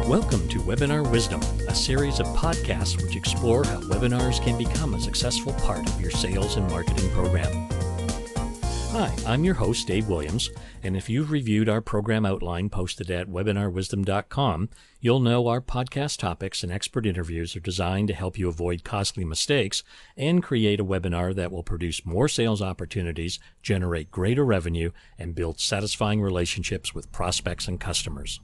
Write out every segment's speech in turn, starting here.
Welcome to Webinar Wisdom, a series of podcasts which explore how webinars can become a successful part of your sales and marketing program. Hi, I'm your host, Dave Williams, and if you've reviewed our program outline posted at webinarwisdom.com, you'll know our podcast topics and expert interviews are designed to help you avoid costly mistakes and create a webinar that will produce more sales opportunities, generate greater revenue, and build satisfying relationships with prospects and customers.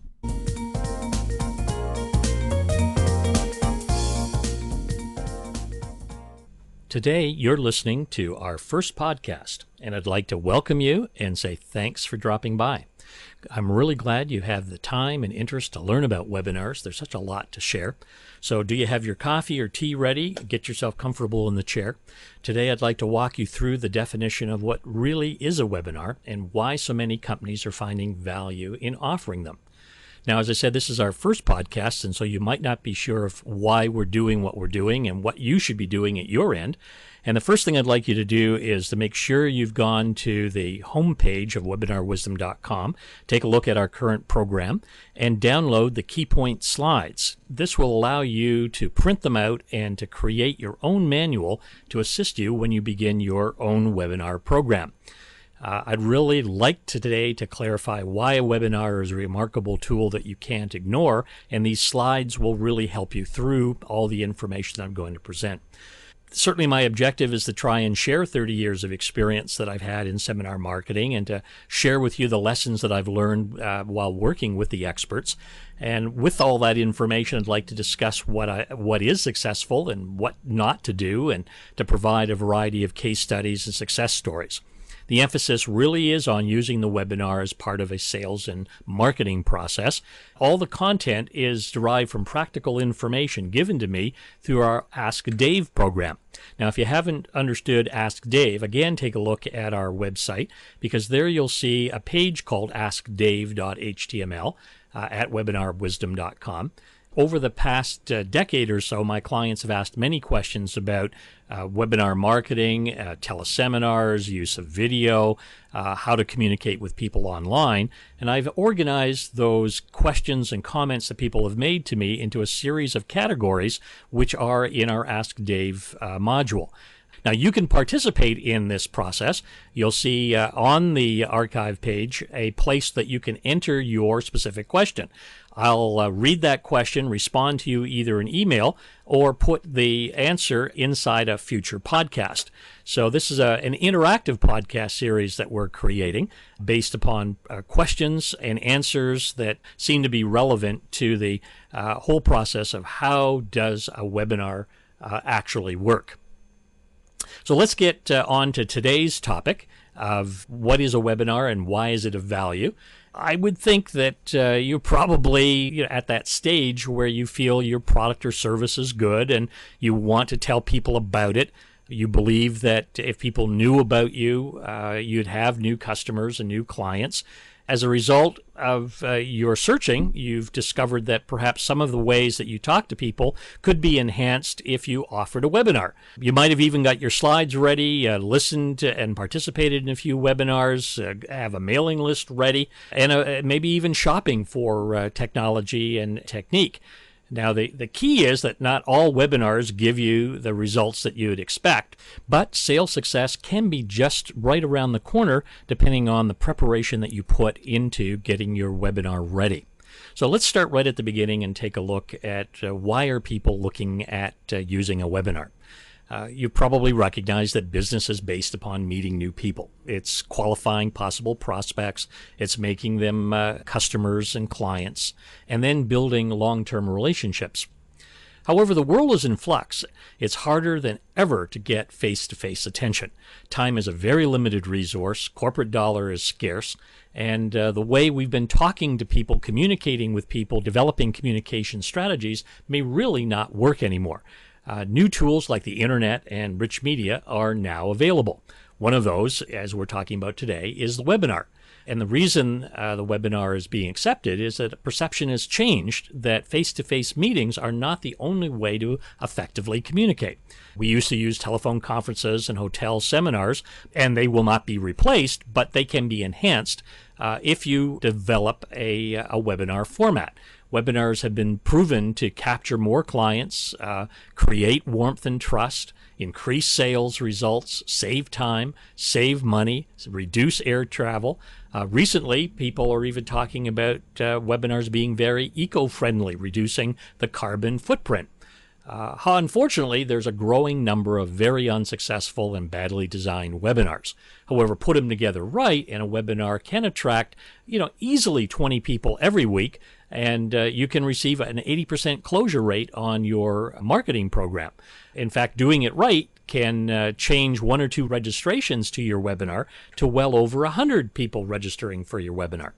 Today, you're listening to our first podcast, and I'd like to welcome you and say thanks for dropping by. I'm really glad you have the time and interest to learn about webinars. There's such a lot to share. So do you have your coffee or tea ready? Get yourself comfortable in the chair. Today, I'd like to walk you through the definition of what really is a webinar and why so many companies are finding value in offering them. Now, as I said, this is our first podcast, and so you might not be sure of why we're doing what we're doing and what you should be doing at your end. And the first thing I'd like you to do is to make sure you've gone to the homepage of webinarwisdom.com, take a look at our current program, and download the key point slides. This will allow you to print them out and to create your own manual to assist you when you begin your own webinar program. I'd really like today to clarify why a webinar is a remarkable tool that you can't ignore, and these slides will really help you through all the information that I'm going to present. Certainly my objective is to try and share 30 years of experience that I've had in seminar marketing and to share with you the lessons that I've learned while working with the experts. And with all that information, I'd like to discuss what is successful and what not to do, and to provide a variety of case studies and success stories. The emphasis really is on using the webinar as part of a sales and marketing process. All the content is derived from practical information given to me through our Ask Dave program. Now, if you haven't understood Ask Dave, again, take a look at our website, because there you'll see a page called askdave.html at webinarwisdom.com. Over the past decade or so, my clients have asked many questions about webinar marketing, teleseminars, use of video, how to communicate with people online. And I've organized those questions and comments that people have made to me into a series of categories, which are in our Ask Dave module. Now, you can participate in this process. You'll see on the archive page a place that you can enter your specific question. I'll read that question, respond to you either an email, or put the answer inside a future podcast. So this is an interactive podcast series that we're creating based upon questions and answers that seem to be relevant to the whole process of how does a webinar actually work. So let's get on to today's topic of what is a webinar and why is it of value. I would think that you're probably at that stage where you feel your product or service is good and you want to tell people about it. You believe that if people knew about you, you'd have new customers and new clients. As a result of your searching, you've discovered that perhaps some of the ways that you talk to people could be enhanced if you offered a webinar. You might have even got your slides ready, listened to and participated in a few webinars, have a mailing list ready, and maybe even shopping for technology and technique. Now, the key is that not all webinars give you the results that you would expect, but sales success can be just right around the corner depending on the preparation that you put into getting your webinar ready. So let's start right at the beginning and take a look at why are people looking at using a webinar. You probably recognize that business is based upon meeting new people. It's qualifying possible prospects, it's making them customers and clients, and then building long-term relationships. However, the world is in flux. It's harder than ever to get face-to-face attention. Time is a very limited resource, corporate dollar is scarce, and the way we've been talking to people, communicating with people, developing communication strategies may really not work anymore. New tools like the internet and rich media are now available. One of those, as we're talking about today, is the webinar. And the reason the webinar is being accepted is that perception has changed that face-to-face meetings are not the only way to effectively communicate. We used to use telephone conferences and hotel seminars, and they will not be replaced, but they can be enhanced if you develop a webinar format. Webinars have been proven to capture more clients, create warmth and trust, increase sales results, save time, save money, reduce air travel. Recently, people are even talking about webinars being very eco-friendly, reducing the carbon footprint. Unfortunately, there's a growing number of very unsuccessful and badly designed webinars. However, put them together right, and a webinar can attract, easily 20 people every week, and you can receive an 80% closure rate on your marketing program. In fact, doing it right can change 1 or 2 registrations to your webinar to well over 100 people registering for your webinar.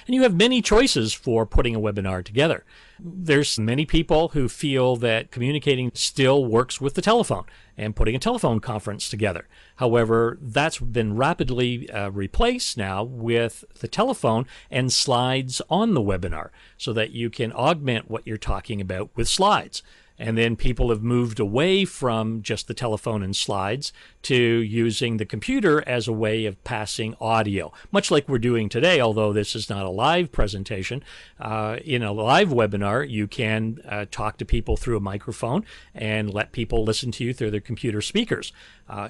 And you have many choices for putting a webinar together. There's many people who feel that communicating still works with the telephone and putting a telephone conference together. However, that's been rapidly replaced now with the telephone and slides on the webinar so that you can augment what you're talking about with slides. And then people have moved away from just the telephone and slides to using the computer as a way of passing audio, much like we're doing today, although this is not a live presentation. In a live webinar, you can talk to people through a microphone and let people listen to you through their computer speakers.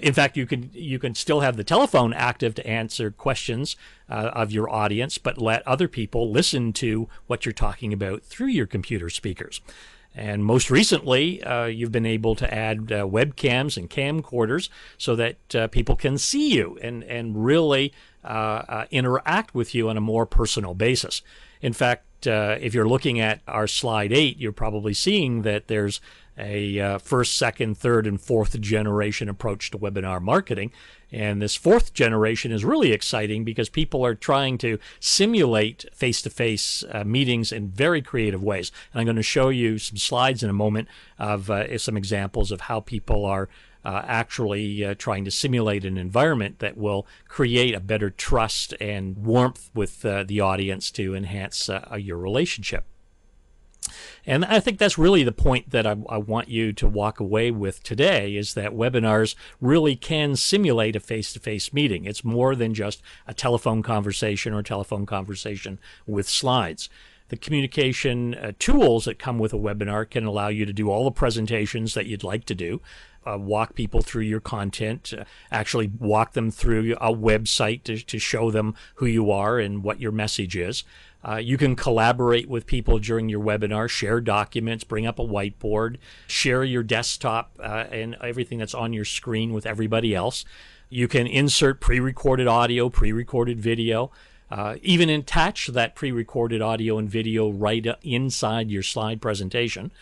In fact, you can still have the telephone active to answer questions of your audience, but let other people listen to what you're talking about through your computer speakers. And most recently, you've been able to add webcams and camcorders so that people can see you and really interact with you on a more personal basis. In fact, if you're looking at our slide 8, you're probably seeing that there's a first, second, third, and fourth generation approach to webinar marketing. And this fourth generation is really exciting because people are trying to simulate face-to-face meetings in very creative ways. And I'm going to show you some slides in a moment of some examples of how people are actually trying to simulate an environment that will create a better trust and warmth with the audience to enhance your relationship. And I think that's really the point that I want you to walk away with today, is that webinars really can simulate a face-to-face meeting. It's more than just a telephone conversation or telephone conversation with slides. The communication tools that come with a webinar can allow you to do all the presentations that you'd like to do, walk people through your content, actually walk them through a website to show them who you are and what your message is. You can collaborate with people during your webinar, share documents, bring up a whiteboard, share your desktop and everything that's on your screen with everybody else. You can insert pre-recorded audio, pre-recorded video, even attach that pre-recorded audio and video right inside your slide presentation.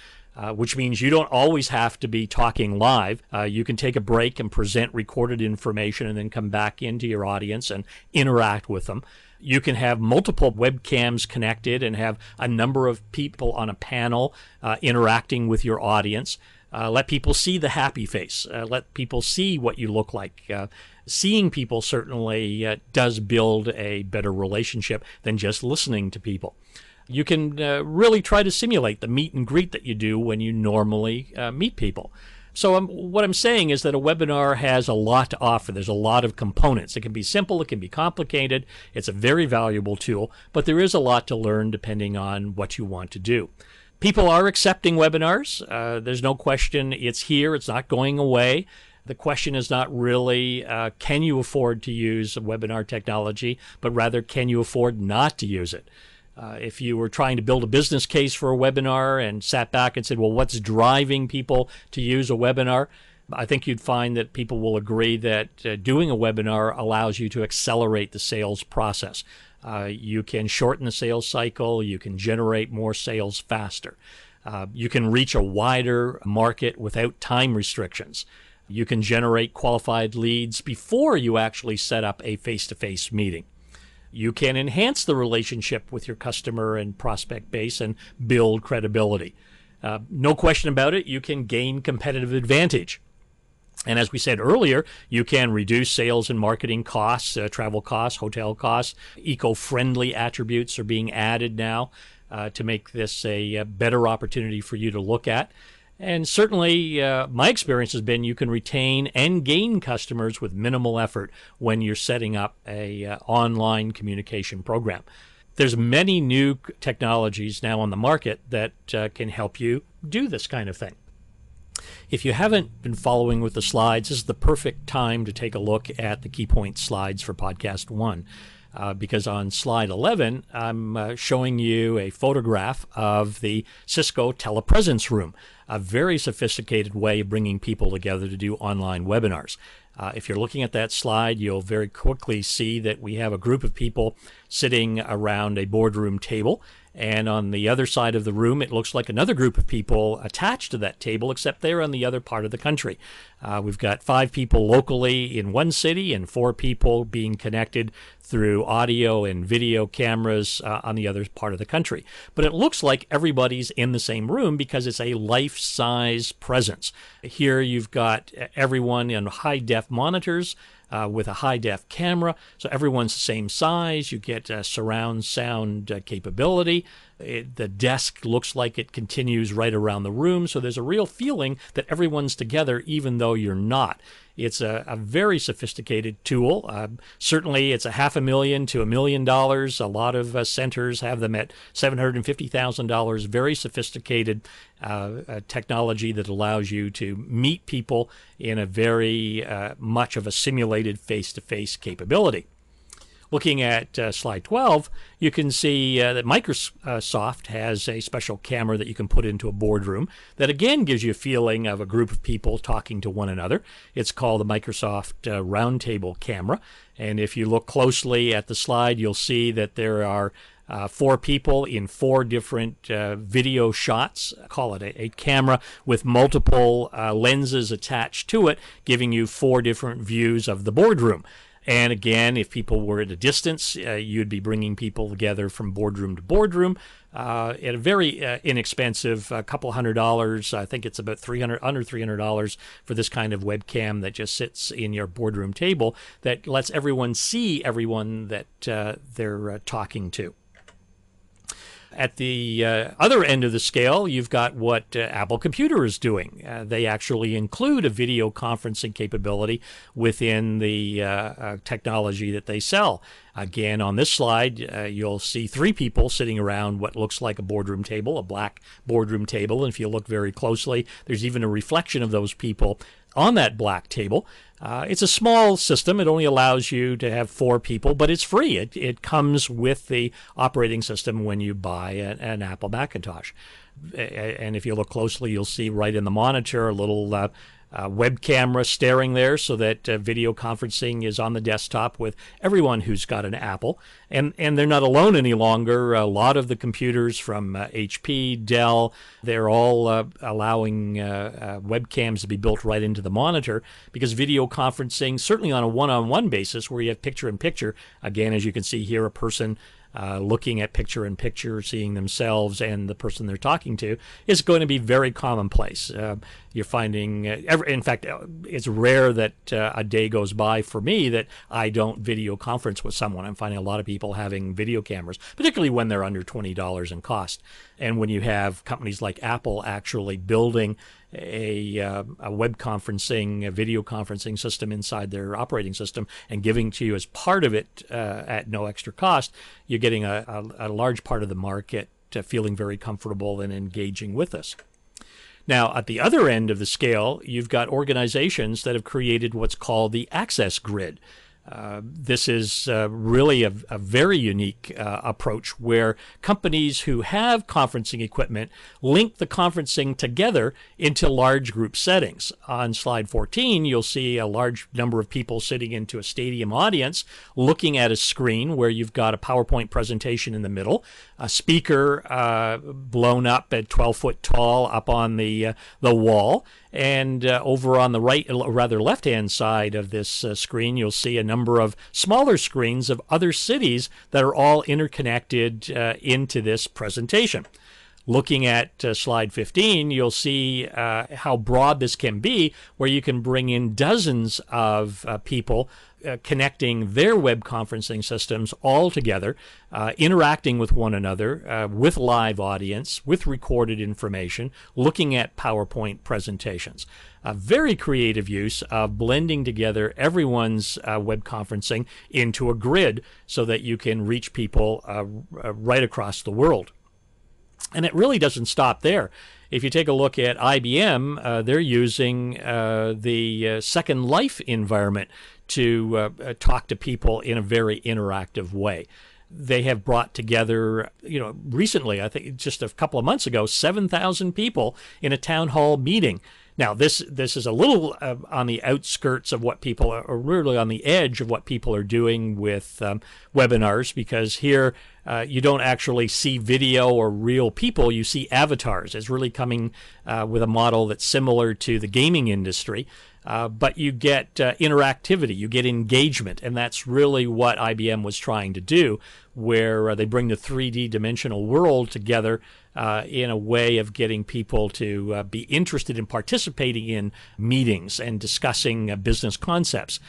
Which means you don't always have to be talking live. You can take a break and present recorded information and then come back into your audience and interact with them. You can have multiple webcams connected and have a number of people on a panel interacting with your audience. Let people see the happy face. Let people see what you look like. Seeing people certainly does build a better relationship than just listening to people. You can really try to simulate the meet and greet that you do when you normally meet people. So what I'm saying is that a webinar has a lot to offer. There's a lot of components. It can be simple, it can be complicated. It's a very valuable tool, but there is a lot to learn depending on what you want to do. People are accepting webinars. There's no question it's here. It's not going away. The question is not really, can you afford to use webinar technology, but rather, can you afford not to use it? If you were trying to build a business case for a webinar and sat back and said, well, what's driving people to use a webinar? I think you'd find that people will agree that doing a webinar allows you to accelerate the sales process. You can shorten the sales cycle. You can generate more sales faster. You can reach a wider market without time restrictions. You can generate qualified leads before you actually set up a face-to-face meeting. You can enhance the relationship with your customer and prospect base and build credibility. No question about it, you can gain competitive advantage. And as we said earlier, you can reduce sales and marketing costs, travel costs, hotel costs. Eco-friendly attributes are being added now to make this a better opportunity for you to look at. And certainly, my experience has been you can retain and gain customers with minimal effort when you're setting up a online communication program. There's many new technologies now on the market that can help you do this kind of thing. If you haven't been following with the slides, this is the perfect time to take a look at the key point slides for Podcast 1. Because on slide 11, I'm showing you a photograph of the Cisco telepresence room, a very sophisticated way of bringing people together to do online webinars. If you're looking at that slide, you'll very quickly see that we have a group of people sitting around a boardroom table. And on the other side of the room, it looks like another group of people attached to that table, except they're on the other part of the country. We've got 5 people locally in one city and 4 people being connected through audio and video cameras on the other part of the country. But it looks like everybody's in the same room because it's a life-size presence. Here you've got everyone in high-def monitors, with a high-def camera, so everyone's the same size. You get surround sound capability. The desk looks like it continues right around the room, so there's a real feeling that everyone's together even though you're not. It's a very sophisticated tool. Certainly, it's $500,000 to $1 million. A lot of centers have them at $750,000. Very sophisticated technology that allows you to meet people in a very much of a simulated face-to-face capability. Looking at slide 12, you can see that Microsoft has a special camera that you can put into a boardroom that again gives you a feeling of a group of people talking to one another. It's called the Microsoft Roundtable camera. And if you look closely at the slide, you'll see that there are 4 people in 4 different video shots. Call it a camera with multiple lenses attached to it, giving you 4 different views of the boardroom. And again, if people were at a distance, you'd be bringing people together from boardroom to boardroom at a very inexpensive, couple $100. I think it's about under $300 for this kind of webcam that just sits in your boardroom table that lets everyone see everyone that they're talking to. At the other end of the scale, you've got what Apple Computer is doing. They actually include a video conferencing capability within the technology that they sell. Again, on this slide, you'll see 3 people sitting around what looks like a boardroom table, a black boardroom table. And if you look very closely, there's even a reflection of those people on that black table. It's a small system. It only allows you to have 4 people, but it's free. It comes with the operating system when you buy an Apple Macintosh. And if you look closely, you'll see right in the monitor a little web camera staring there so that video conferencing is on the desktop with everyone who's got an Apple. And they're not alone any longer. A lot of the computers from HP, Dell, they're all allowing webcams to be built right into the monitor because video conferencing, certainly on a one-on-one basis where you have picture-in-picture, again, as you can see here, a person looking at picture-in-picture, seeing themselves and the person they're talking to, is going to be very commonplace. You're finding, in fact, it's rare that a day goes by for me that I don't video conference with someone. I'm finding a lot of people having video cameras, particularly when they're under $20 in cost. And when you have companies like Apple actually building a web conferencing, a video conferencing system inside their operating system and giving to you as part of it at no extra cost, you're getting a large part of the market feeling very comfortable and engaging with us. Now, at the other end of the scale, you've got organizations that have created what's called the access grid. This is really a very unique approach where companies who have conferencing equipment link the conferencing together into large group settings. On slide 14, you'll see a large number of people sitting into a stadium audience looking at a screen where you've got a PowerPoint presentation in the middle, a speaker blown up at 12 foot tall up on the wall. And over on the right, rather left-hand side of this screen, you'll see a number of smaller screens of other cities that are all interconnected into this presentation. Looking at slide 15, you'll see how broad this can be, where you can bring in dozens of people connecting their web conferencing systems all together, interacting with one another, with live audience, with recorded information, looking at PowerPoint presentations. A very creative use of blending together everyone's web conferencing into a grid so that you can reach people right across the world. And it really doesn't stop there. If you take a look at IBM, they're using the Second Life environment to talk to people in a very interactive way. They have brought together, recently, I think just a couple of months ago, 7,000 people in a town hall meeting. Now, this is a little on the outskirts of what people are, or really on the edge of what people are doing with webinars, because here you don't actually see video or real people, you see avatars. It's really coming with a model that's similar to the gaming industry, but you get interactivity, you get engagement, and that's really what IBM was trying to do, where they bring the 3D dimensional world together in a way of getting people to be interested in participating in meetings and discussing business concepts.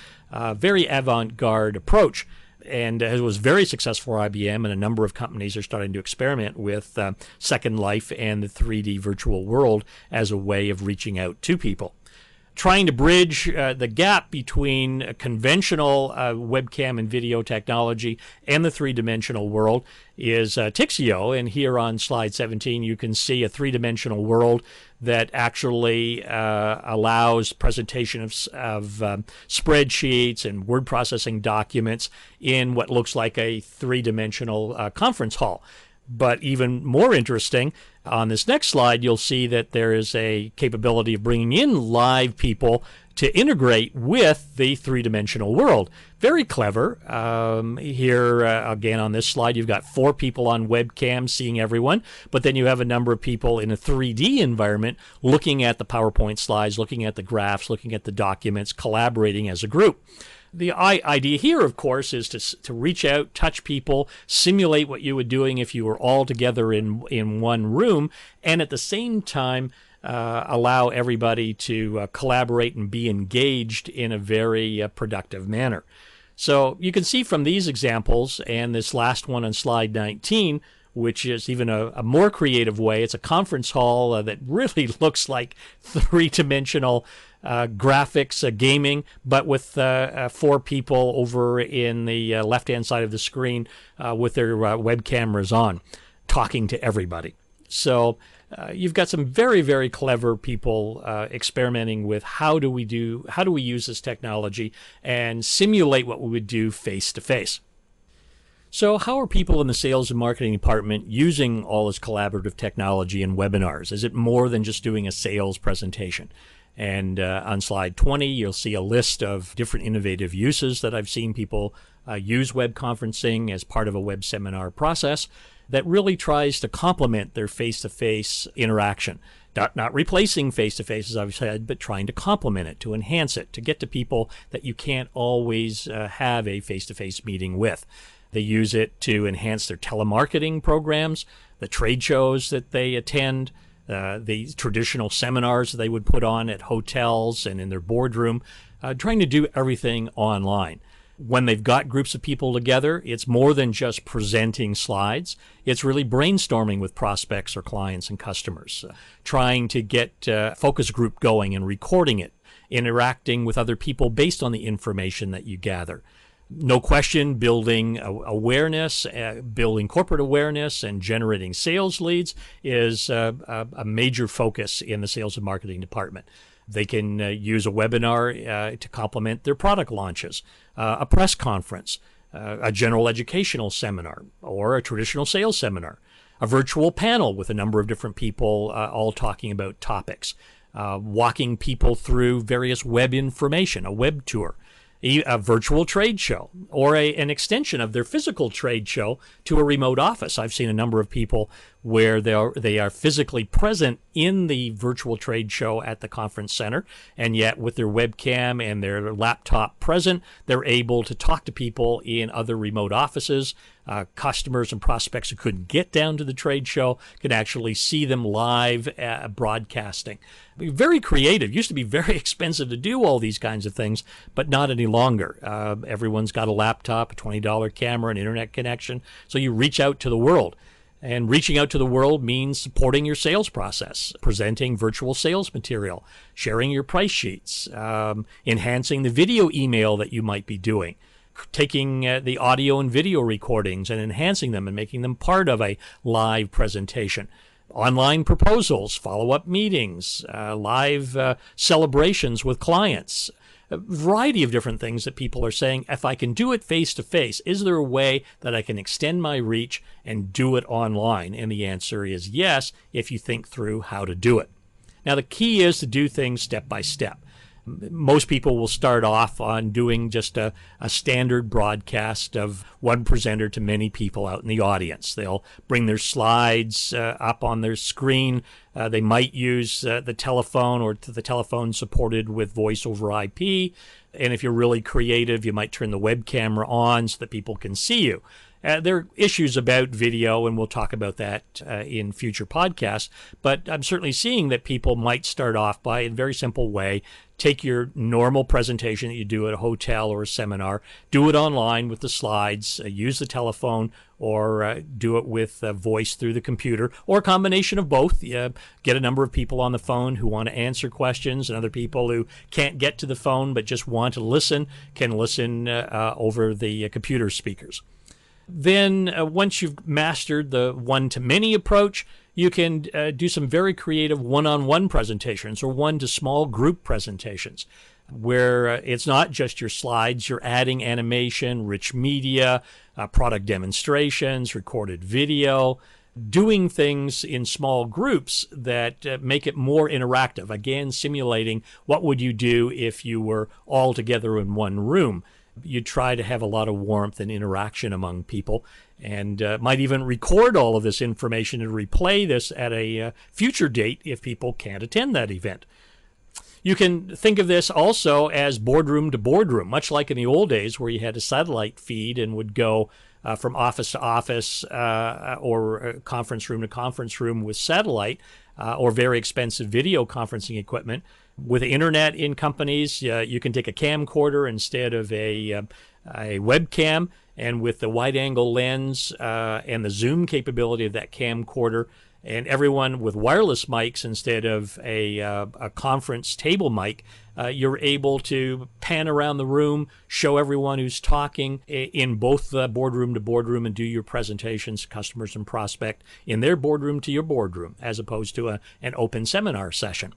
Very avant-garde approach. And it was very successful for IBM, and a number of companies are starting to experiment with Second Life and the 3D virtual world as a way of reaching out to people. Trying to bridge the gap between conventional webcam and video technology and the three-dimensional world is Tixio. And here on slide 17, you can see a three-dimensional world that actually allows presentation of spreadsheets and word processing documents in what looks like a three-dimensional conference hall. But even more interesting, on this next slide, you'll see that there is a capability of bringing in live people to integrate with the three-dimensional world. Very clever. Here, again, on this slide, you've got 4 people on webcam seeing everyone, but then you have a number of people in a 3D environment looking at the PowerPoint slides, looking at the graphs, looking at the documents, collaborating as a group. The idea here, of course, is to reach out, touch people, simulate what you were doing if you were all together in one room, and at the same time allow everybody to collaborate and be engaged in a very productive manner. So you can see from these examples, and this last one on slide 19, which is even a more creative way. It's a conference hall that really looks like three-dimensional graphics, gaming, but with 4 people over in the left-hand side of the screen with their web cameras on, talking to everybody. So you've got some very, very clever people experimenting with how do we use this technology and simulate what we would do face-to-face. So how are people in the sales and marketing department using all this collaborative technology in webinars? Is it more than just doing a sales presentation? And on slide 20, you'll see a list of different innovative uses that I've seen people use web conferencing as part of a web seminar process that really tries to complement their face-to-face interaction. Not replacing face-to-face, as I've said, but trying to complement it, to enhance it, to get to people that you can't always have a face-to-face meeting with. They use it to enhance their telemarketing programs, the trade shows that they attend, the traditional seminars that they would put on at hotels and in their boardroom, trying to do everything online. When they've got groups of people together, it's more than just presenting slides. It's really brainstorming with prospects or clients and customers, trying to get a focus group going and recording it, interacting with other people based on the information that you gather. No question, building awareness, building corporate awareness, and generating sales leads is a major focus in the sales and marketing department. They can use a webinar to complement their product launches, a press conference, a general educational seminar, or a traditional sales seminar, a virtual panel with a number of different people all talking about topics, walking people through various web information, a web tour, a virtual trade show, or an extension of their physical trade show to a remote office. I've seen a number of people where they are physically present in the virtual trade show at the conference center, and yet with their webcam and their laptop present, they're able to talk to people in other remote offices Customers and prospects who couldn't get down to the trade show could actually see them live broadcasting. Very creative. Used to be very expensive to do all these kinds of things, but not any longer. Everyone's got a laptop, a $20 camera, an internet connection, so you reach out to the world. And reaching out to the world means supporting your sales process, presenting virtual sales material, sharing your price sheets, enhancing the video email that you might be doing, taking the audio and video recordings and enhancing them and making them part of a live presentation. Online proposals, follow-up meetings, live celebrations with clients. A variety of different things that people are saying, if I can do it face-to-face, is there a way that I can extend my reach and do it online? And the answer is yes, if you think through how to do it. Now, the key is to do things step by step. Most people will start off on doing just a standard broadcast of one presenter to many people out in the audience. They'll bring their slides up on their screen. They might use the telephone or the telephone supported with voice over IP. And if you're really creative, you might turn the web camera on so that people can see you. There are issues about video, and we'll talk about that in future podcasts. But I'm certainly seeing that people might start off by, in a very simple way, take your normal presentation that you do at a hotel or a seminar, do it online with the slides, use the telephone, or do it with voice through the computer, or a combination of both. Get a number of people on the phone who want to answer questions, and other people who can't get to the phone but just want to listen can listen over the computer speakers. Then once you've mastered the one-to-many approach, you can do some very creative one-on-one presentations or one-to-small group presentations where it's not just your slides, you're adding animation, rich media, product demonstrations, recorded video, doing things in small groups that make it more interactive. Again, simulating what would you do if you were all together in one room. You try to have a lot of warmth and interaction among people, and might even record all of this information and replay this at a future date if people can't attend that event. You can think of this also as boardroom to boardroom, much like in the old days where you had a satellite feed and would go from office to office or conference room to conference room with satellite or very expensive video conferencing equipment. With the internet in companies, you can take a camcorder instead of a webcam, and with the wide-angle lens and the zoom capability of that camcorder, and everyone with wireless mics instead of a conference table mic, you're able to pan around the room, show everyone who's talking in both the boardroom to boardroom, and do your presentations to customers and prospect in their boardroom to your boardroom, as opposed to an open seminar session.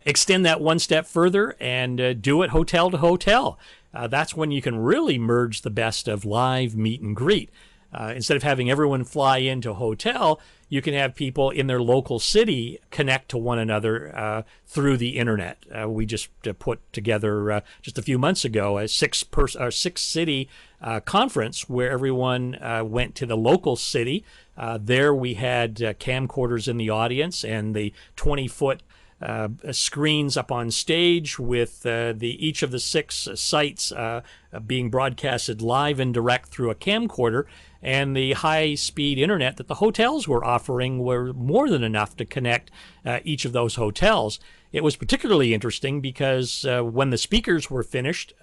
Extend that one step further and do it hotel to hotel. That's when you can really merge the best of live meet and greet. Instead of having everyone fly into a hotel, you can have people in their local city connect to one another through the internet. We just put together just a few months ago a six-city conference where everyone went to the local city. There we had camcorders in the audience and the 20-foot screens up on stage with each of the 6 sites being broadcasted live and direct through a camcorder, and the high-speed internet that the hotels were offering were more than enough to connect each of those hotels. It was particularly interesting because when the speakers were finished,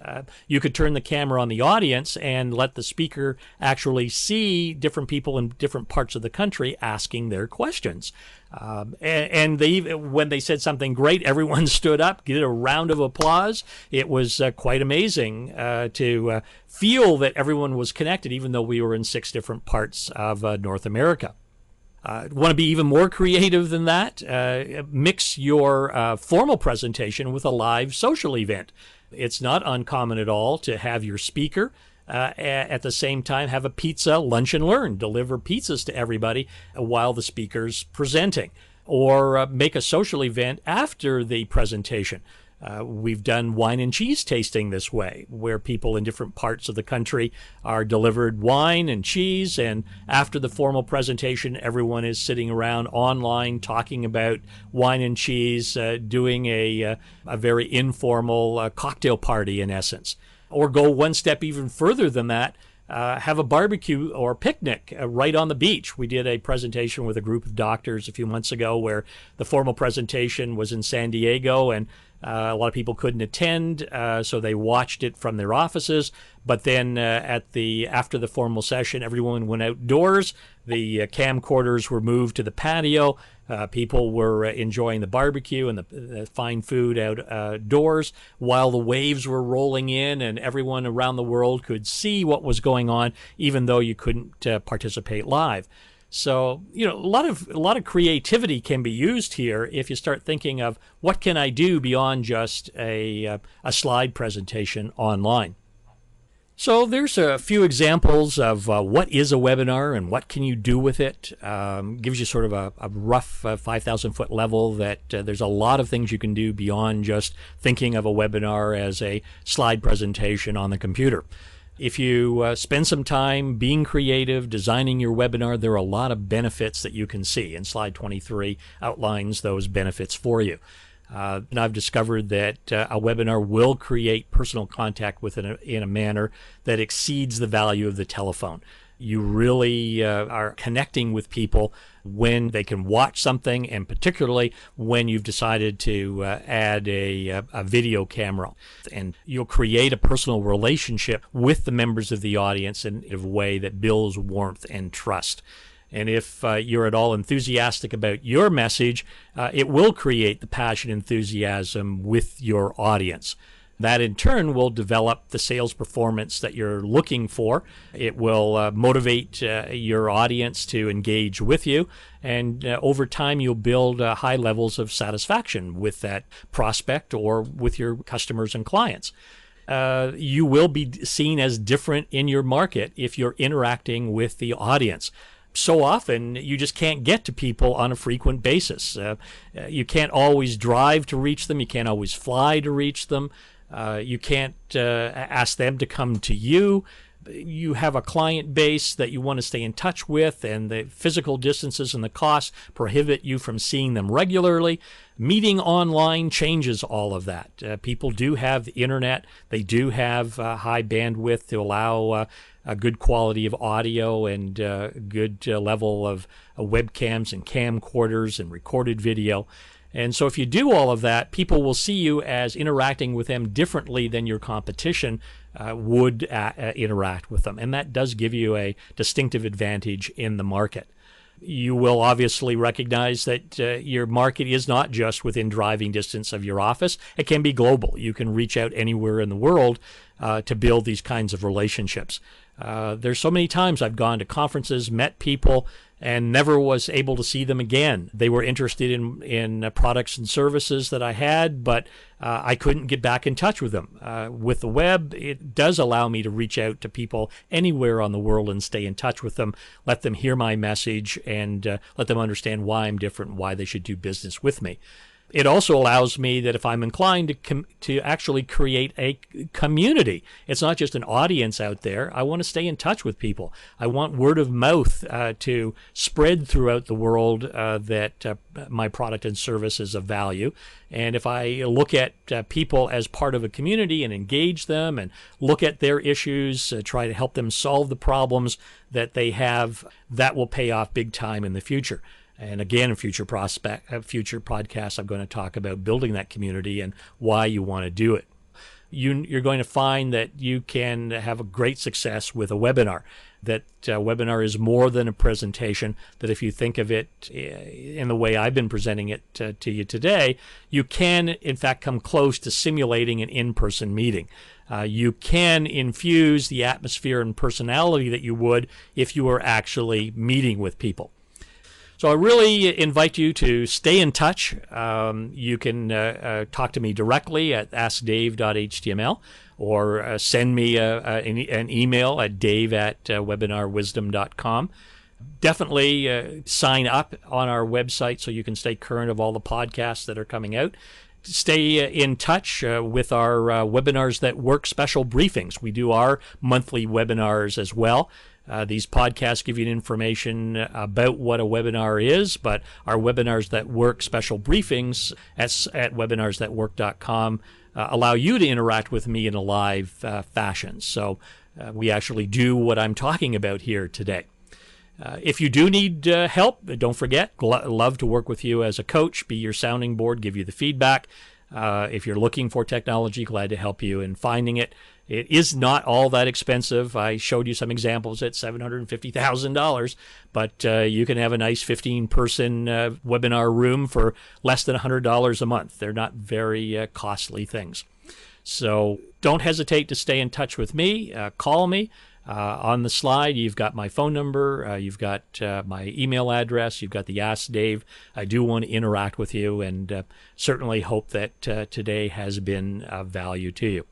you could turn the camera on the audience and let the speaker actually see different people in different parts of the country asking their questions. And when they said something great, everyone stood up, did a round of applause. It was quite amazing to feel that everyone was connected, even though we were in 6 different parts of North America. Want to be even more creative than that? Mix your formal presentation with a live social event. It's not uncommon at all to have your speaker at the same time have a pizza lunch and learn, deliver pizzas to everybody while the speaker's presenting, or make a social event after the presentation. We've done wine and cheese tasting this way, where people in different parts of the country are delivered wine and cheese, and after the formal presentation, everyone is sitting around online talking about wine and cheese, doing a very informal cocktail party in essence. Or go one step even further than that. have a barbecue or picnic right on the beach. We did a presentation with a group of doctors a few months ago where the formal presentation was in San Diego, and a lot of people couldn't attend, so they watched it from their offices. But then after the formal session, everyone went outdoors. The camcorders were moved to the patio. People were enjoying the barbecue and the fine food outdoors while the waves were rolling in, and everyone around the world could see what was going on, even though you couldn't participate live. So, a lot of creativity can be used here if you start thinking of what can I do beyond just a slide presentation online. So there's a few examples of what is a webinar and what can you do with it. Gives you sort of a rough 5,000-foot level that there's a lot of things you can do beyond just thinking of a webinar as a slide presentation on the computer. If you spend some time being creative, designing your webinar, there are a lot of benefits that you can see, and slide 23 outlines those benefits for you. And I've discovered that a webinar will create personal contact in a manner that exceeds the value of the telephone. You really are connecting with people when they can watch something, and particularly when you've decided to add a video camera. And you'll create a personal relationship with the members of the audience in a way that builds warmth and trust. And if you're at all enthusiastic about your message, it will create the passion, enthusiasm with your audience. That in turn will develop the sales performance that you're looking for. It will motivate your audience to engage with you, and over time you'll build high levels of satisfaction with that prospect or with your customers and clients. You will be seen as different in your market if you're interacting with the audience. So often you just can't get to people on a frequent basis. You can't always drive to reach them. You can't always fly to reach them. You can't ask them to come to you. You have a client base that you want to stay in touch with, and the physical distances and the costs prohibit you from seeing them regularly. Meeting online changes all of that. People do have the internet. They do have high bandwidth to allow a good quality of audio and good level of webcams and camcorders and recorded video. And so if you do all of that, people will see you as interacting with them differently than your competition would interact with them. And that does give you a distinctive advantage in the market. You will obviously recognize that your market is not just within driving distance of your office. It can be global. You can reach out anywhere in the world to build these kinds of relationships. There's so many times I've gone to conferences, met people, and never was able to see them again. They were interested in products and services that I had, but I couldn't get back in touch with them. With the web, it does allow me to reach out to people anywhere on the world and stay in touch with them, let them hear my message, and let them understand why I'm different and why they should do business with me. It also allows me that if I'm inclined to actually create a community, it's not just an audience out there. I want to stay in touch with people. I want word of mouth to spread throughout the world that my product and service is of value. And if I look at people as part of a community and engage them and look at their issues, try to help them solve the problems that they have, that will pay off big time in the future. And again, in future podcasts, I'm going to talk about building that community and why you want to do it. You're going to find that you can have a great success with a webinar, that webinar is more than a presentation, that if you think of it in the way I've been presenting it to you today, you can, in fact, come close to simulating an in-person meeting. You can infuse the atmosphere and personality that you would if you were actually meeting with people. So I really invite you to stay in touch. You can talk to me directly at askdave.html or send me an email at dave@webinarwisdom.com. Definitely sign up on our website so you can stay current of all the podcasts that are coming out. Stay in touch with our Webinars That Work special briefings. We do our monthly webinars as well. These podcasts give you information about what a webinar is, but our Webinars That Work special briefings at webinarsthatwork.com allow you to interact with me in a live fashion. So we actually do what I'm talking about here today. If you do need help, don't forget, love to work with you as a coach, be your sounding board, give you the feedback. If you're looking for technology, glad to help you in finding it. It is not all that expensive. I showed you some examples at $750,000, but you can have a nice 15-person webinar room for less than $100 a month. They're not very costly things. So don't hesitate to stay in touch with me. Call me. On the slide, you've got my phone number, you've got my email address, you've got the Ask Dave. I do want to interact with you, and certainly hope that today has been of value to you.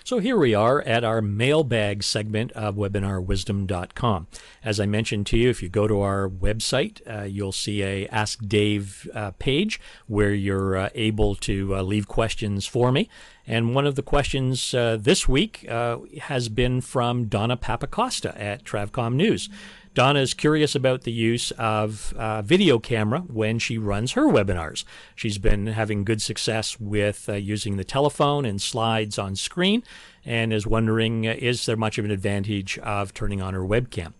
So here we are at our mailbag segment of webinarwisdom.com. As I mentioned to you, if you go to our website, you'll see a Ask Dave page where you're able to leave questions for me. And one of the questions this week has been from Donna Papacosta at Travcom News. Donna is curious about the use of video camera when she runs her webinars. She's been having good success with using the telephone and slides on screen, and is wondering, is there much of an advantage of turning on her webcam?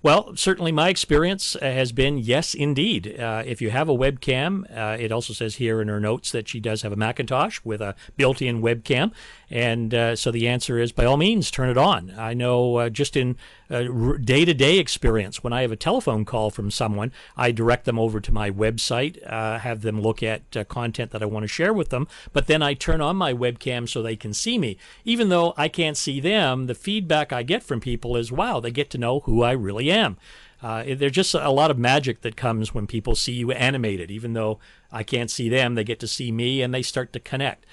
Well, certainly my experience has been yes, indeed. If you have a webcam, it also says here in her notes that she does have a Macintosh with a built-in webcam. And so the answer is, by all means, turn it on. I know just in day-to-day experience, when I have a telephone call from someone, I direct them over to my website, have them look at content that I want to share with them, but then I turn on my webcam so they can see me. Even though I can't see them, the feedback I get from people is, wow, they get to know who I really am. There's just a lot of magic that comes when people see you animated. Even though I can't see them, they get to see me and they start to connect.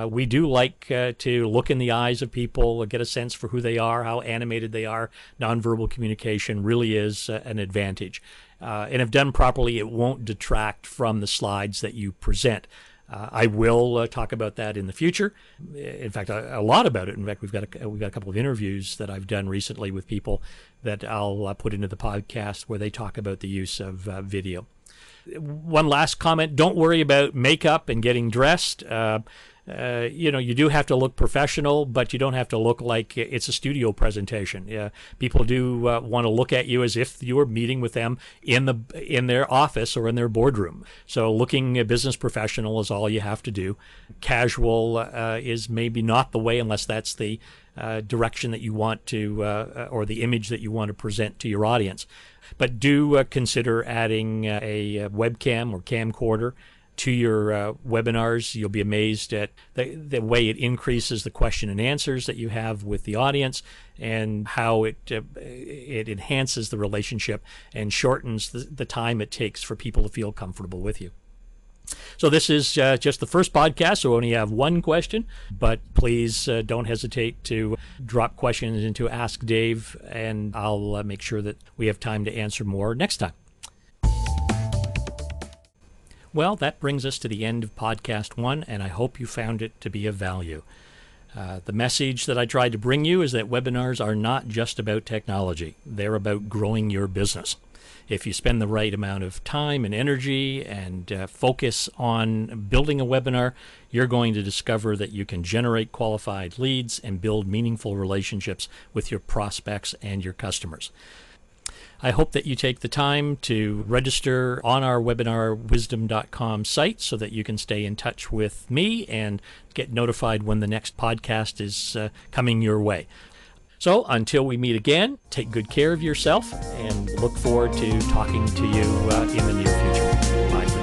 We do like to look in the eyes of people, get a sense for who they are, how animated they are. Nonverbal communication really is an advantage. And if done properly, it won't detract from the slides that you present. I will talk about that in the future. In fact, a lot about it. In fact, we've got a couple of interviews that I've done recently with people that I'll put into the podcast where they talk about the use of video. One last comment: don't worry about makeup and getting dressed. You do have to look professional, but you don't have to look like it's a studio presentation. People do want to look at you as if you were meeting with them in their office or in their boardroom. So looking a business professional is all you have to do. Casual is maybe not the way, unless that's the direction that you want to, or the image that you want to present to your audience. But do consider adding a webcam or camcorder to your webinars. You'll be amazed at the way it increases the question and answers that you have with the audience, and how it enhances the relationship and shortens the time it takes for people to feel comfortable with you. So this is just the first podcast, so we only have one question, but please don't hesitate to drop questions into Ask Dave, and I'll make sure that we have time to answer more next time. Well, that brings us to the end of podcast 1, and I hope you found it to be of value. The message that I tried to bring you is that webinars are not just about technology. They're about growing your business. If you spend the right amount of time and energy and focus on building a webinar, you're going to discover that you can generate qualified leads and build meaningful relationships with your prospects and your customers. I hope that you take the time to register on our webinarwisdom.com site so that you can stay in touch with me and get notified when the next podcast is coming your way. So until we meet again, take good care of yourself and look forward to talking to you in the near future. Bye.